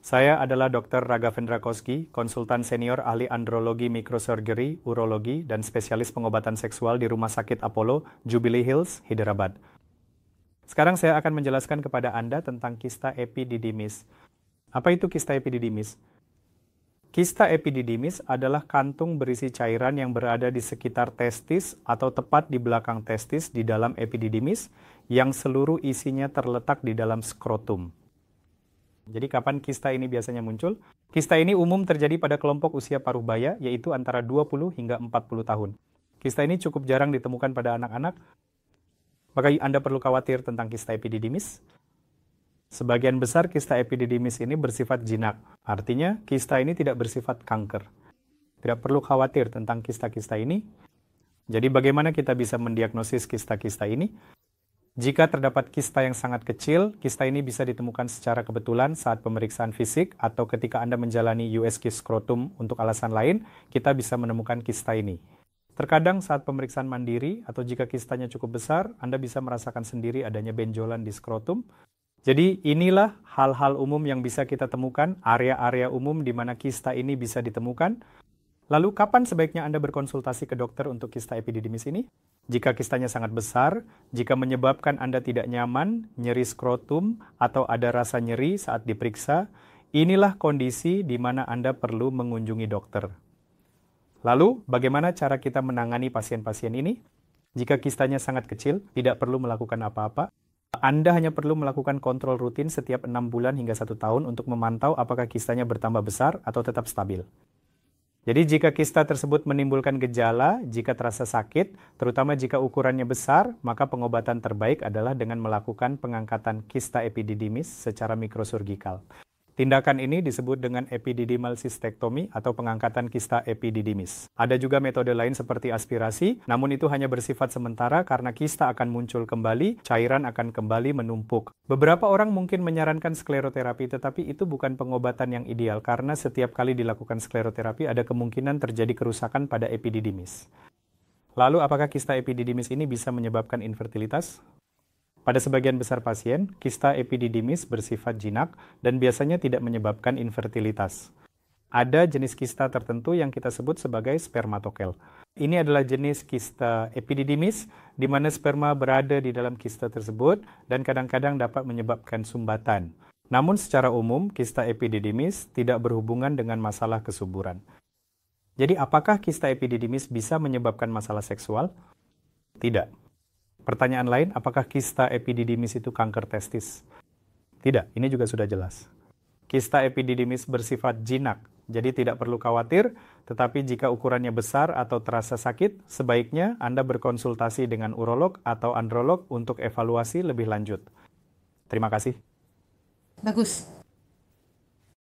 Saya adalah Dr. Raghavendra Koski, konsultan senior ahli andrologi mikrosurgery, urologi, dan spesialis pengobatan seksual di Rumah Sakit Apollo, Jubilee Hills, Hyderabad. Sekarang saya akan menjelaskan kepada Anda tentang kista epididymis. Apa itu kista epididymis? Kista epididymis adalah kantung berisi cairan yang berada di sekitar testis atau tepat di belakang testis di dalam epididymis yang seluruh isinya terletak di dalam skrotum. Jadi kapan kista ini biasanya muncul? Kista ini umum terjadi pada kelompok usia paruh baya, yaitu antara 20 hingga 40 tahun. Kista ini cukup jarang ditemukan pada anak-anak, maka Anda perlu khawatir tentang kista epididymis. Sebagian besar kista epididymis ini bersifat jinak, artinya kista ini tidak bersifat kanker. Tidak perlu khawatir tentang kista-kista ini. Jadi bagaimana kita bisa mendiagnosis kista-kista ini? Jika terdapat kista yang sangat kecil, kista ini bisa ditemukan secara kebetulan saat pemeriksaan fisik atau ketika Anda menjalani USG skrotum untuk alasan lain, kita bisa menemukan kista ini. Terkadang saat pemeriksaan mandiri atau jika kistanya cukup besar, Anda bisa merasakan sendiri adanya benjolan di skrotum. Jadi inilah hal-hal umum yang bisa kita temukan, area-area umum di mana kista ini bisa ditemukan. Lalu kapan sebaiknya Anda berkonsultasi ke dokter untuk kista epididymis ini? Jika kistanya sangat besar, jika menyebabkan Anda tidak nyaman, nyeri skrotum, atau ada rasa nyeri saat diperiksa, inilah kondisi di mana Anda perlu mengunjungi dokter. Lalu, bagaimana cara kita menangani pasien-pasien ini? Jika kistanya sangat kecil, tidak perlu melakukan apa-apa. Anda hanya perlu melakukan kontrol rutin setiap 6 bulan hingga 1 tahun untuk memantau apakah kistanya bertambah besar atau tetap stabil. Jadi jika kista tersebut menimbulkan gejala, jika terasa sakit, terutama jika ukurannya besar, maka pengobatan terbaik adalah dengan melakukan pengangkatan kista epididymis secara mikrosurgikal. Tindakan ini disebut dengan epididymal cystektomi atau pengangkatan kista epididymis. Ada juga metode lain seperti aspirasi, namun itu hanya bersifat sementara karena kista akan muncul kembali, cairan akan kembali menumpuk. Beberapa orang mungkin menyarankan skleroterapi, tetapi itu bukan pengobatan yang ideal karena setiap kali dilakukan skleroterapi ada kemungkinan terjadi kerusakan pada epididymis. Lalu apakah kista epididymis ini bisa menyebabkan infertilitas? Pada sebagian besar pasien, kista epididymis bersifat jinak dan biasanya tidak menyebabkan infertilitas. Ada jenis kista tertentu yang kita sebut sebagai spermatokel. Ini adalah jenis kista epididymis di mana sperma berada di dalam kista tersebut dan kadang-kadang dapat menyebabkan sumbatan. Namun secara umum, kista epididymis tidak berhubungan dengan masalah kesuburan. Jadi apakah kista epididymis bisa menyebabkan masalah seksual? Tidak. Pertanyaan lain, apakah kista epididymis itu kanker testis? Tidak, ini juga sudah jelas. Kista epididymis bersifat jinak, jadi tidak perlu khawatir, tetapi jika ukurannya besar atau terasa sakit, sebaiknya Anda berkonsultasi dengan urolog atau androlog untuk evaluasi lebih lanjut. Terima kasih. Bagus.